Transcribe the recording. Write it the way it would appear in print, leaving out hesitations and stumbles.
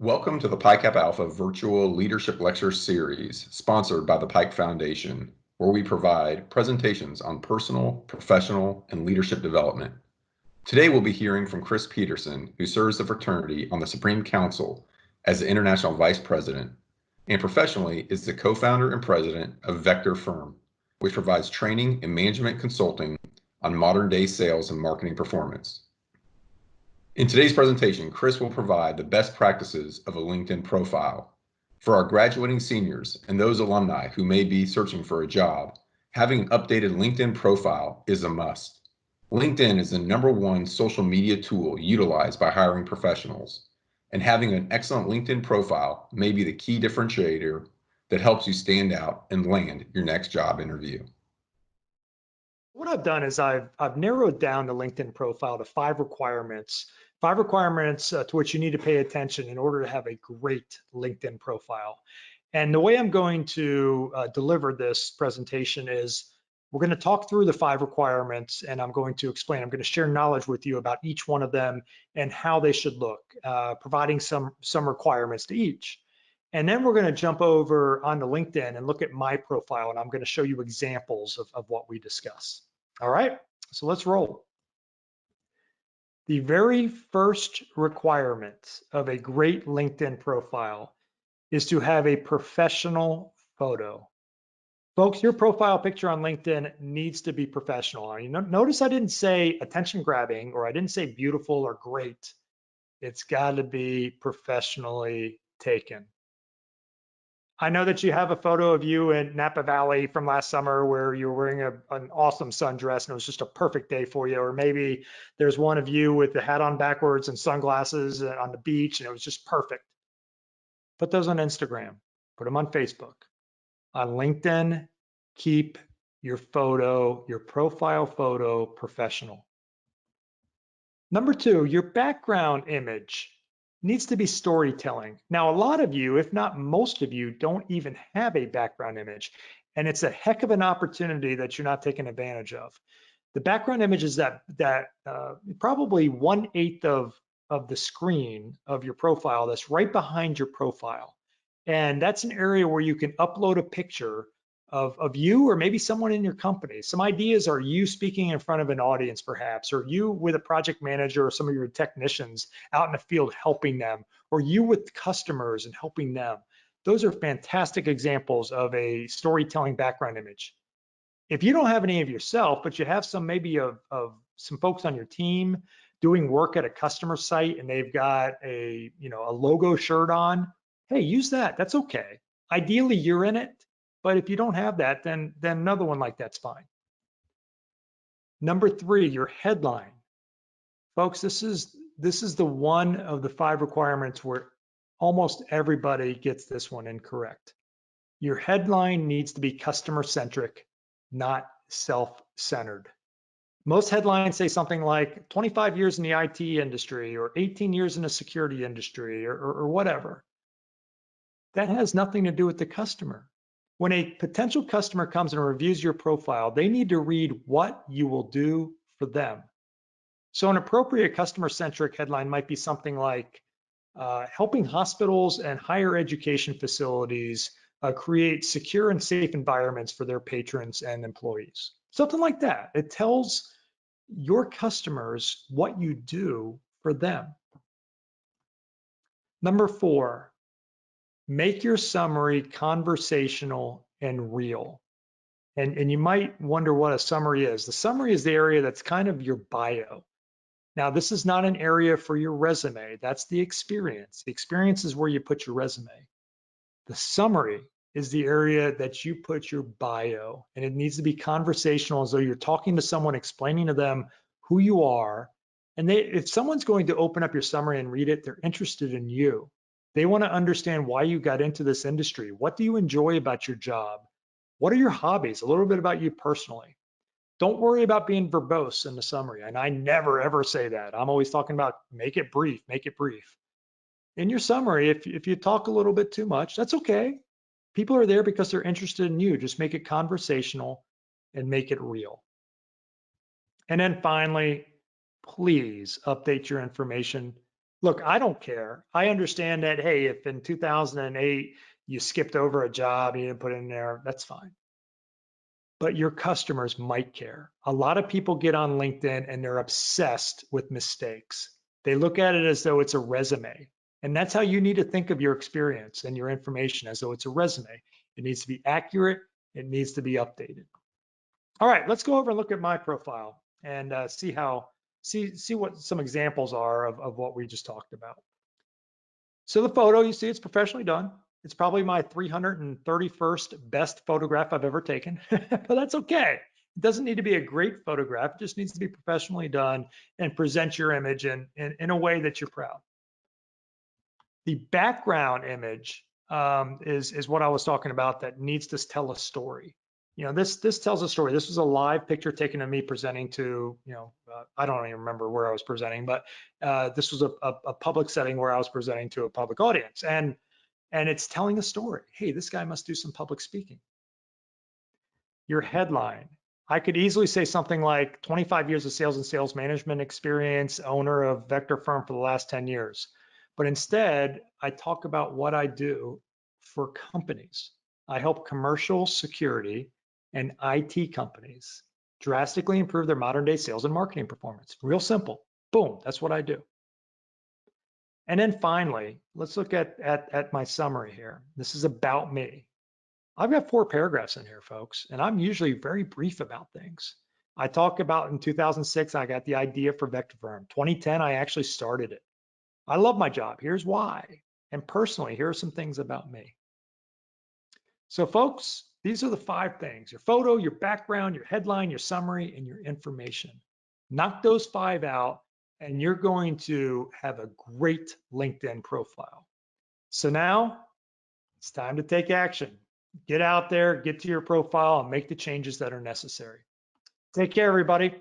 Welcome to the PICAP Alpha Virtual Leadership Lecture Series, sponsored by the Pike Foundation, where we provide presentations on personal, professional, and leadership development. Today we'll be hearing from Chris Peterson, who serves the fraternity on the Supreme Council as the International Vice President, and professionally is the co-founder and president of Vector Firm, which provides training and management consulting on modern-day sales and marketing performance. In today's presentation, Chris will provide the best practices of a LinkedIn profile. For our graduating seniors and those alumni who may be searching for a job, having an updated LinkedIn profile is a must. LinkedIn is the #1 social media tool utilized by hiring professionals, and having an excellent LinkedIn profile may be the key differentiator that helps you stand out and land your next job interview. What I've done is I've narrowed down the LinkedIn profile to five requirements to which you need to pay attention in order to have a great LinkedIn profile. And the way I'm going to deliver this presentation is we're going to talk through the five requirements, and I'm going to explain. I'm going to share knowledge with you about each one of them and how they should look, providing some requirements to each. And then we're going to jump over onto LinkedIn and look at my profile, and I'm going to show you examples of what we discuss. All right, so let's roll. The very first requirement of a great LinkedIn profile is to have a professional photo. Folks, your profile picture on LinkedIn needs to be professional. Notice I didn't say attention grabbing, or I didn't say beautiful or great. It's got to be professionally taken. I know that you have a photo of you in Napa Valley from last summer where you were wearing an awesome sundress and it was just a perfect day for you. Or maybe there's one of you with the hat on backwards and sunglasses on the beach and it was just perfect. Put those on Instagram, put them on Facebook. On LinkedIn, keep your photo, your profile photo professional. Number two, your background image needs to be storytelling. Now, a lot of you, if not most of you, don't even have a background image, and it's a heck of an opportunity that you're not taking advantage of. The background image is that probably 1/8 of the screen of your profile that's right behind your profile. And that's an area where you can upload a picture of you or maybe someone in your company. Some ideas are you speaking in front of an audience perhaps, or you with a project manager or some of your technicians out in the field helping them, or you with customers and helping them. Those are fantastic examples of a storytelling background image. If you don't have any of yourself, but you have some maybe of some folks on your team doing work at a customer site and they've got a logo shirt on, hey, use that. That's okay. Ideally, you're in it. But if you don't have that, then another one like that's fine. Number three, your headline. Folks, this is the one of the five requirements where almost everybody gets this one incorrect. Your headline needs to be customer-centric, not self-centered. Most headlines say something like 25 years in the IT industry or 18 years in the security industry or whatever. That has nothing to do with the customer. When a potential customer comes and reviews your profile, they need to read what you will do for them. So an appropriate customer-centric headline might be something like helping hospitals and higher education facilities create secure and safe environments for their patrons and employees. Something like that. It tells your customers what you do for them. Number four, make your summary conversational and real. And you might wonder what a summary is. The summary is the area that's kind of your bio. Now, this is not an area for your resume. That's the experience. The experience is where you put your resume. The summary is the area that you put your bio, and it needs to be conversational as though you're talking to someone, explaining to them who you are. And if someone's going to open up your summary and read it, they're interested in you. They want to understand why you got into this industry. What do you enjoy about your job? What are your hobbies? A little bit about you personally. Don't worry about being verbose in the summary. And I never, ever say that. I'm always talking about make it brief, make it brief. In your summary, if you talk a little bit too much, that's okay. People are there because they're interested in you. Just make it conversational and make it real. And then finally, please update your information Look, I don't care. I understand that, hey, if in 2008 you skipped over a job, you didn't put it in there, that's fine. But your customers might care. A lot of people get on LinkedIn and they're obsessed with mistakes. They look at it as though it's a resume. And that's how you need to think of your experience and your information, as though it's a resume. It needs to be accurate. It needs to be updated. All right, let's go over and look at my profile and see what some examples are of what we just talked about. So the photo, you see it's professionally done. It's probably my 331st best photograph I've ever taken, but that's okay. It doesn't need to be a great photograph. It just needs to be professionally done and present your image in a way that you're proud. The background image is what I was talking about that needs to tell a story. You know, this tells a story. This was a live picture taken of me presenting to, I don't even remember where I was presenting, but this was a public setting where I was presenting to a public audience, and it's telling a story. Hey, this guy must do some public speaking. Your headline, I could easily say something like 25 years of sales and sales management experience, owner of Vector Firm for the last 10 years. But instead, I talk about what I do for companies. I help commercial security and IT companies drastically improve their modern day sales and marketing performance. Real simple. Boom, that's what I do. And then finally, let's look at my summary here. This is about me. I've got 4 paragraphs in here, folks, and I'm usually very brief about things. I talk about in 2006, I got the idea for Vector Firm. 2010, I actually started it. I love my job. Here's why. And personally, here are some things about me. So folks, these are the 5 things: your photo, your background, your headline, your summary, and your information. Knock those 5 out, and you're going to have a great LinkedIn profile. So now it's time to take action. Get out there, get to your profile, and make the changes that are necessary. Take care, everybody.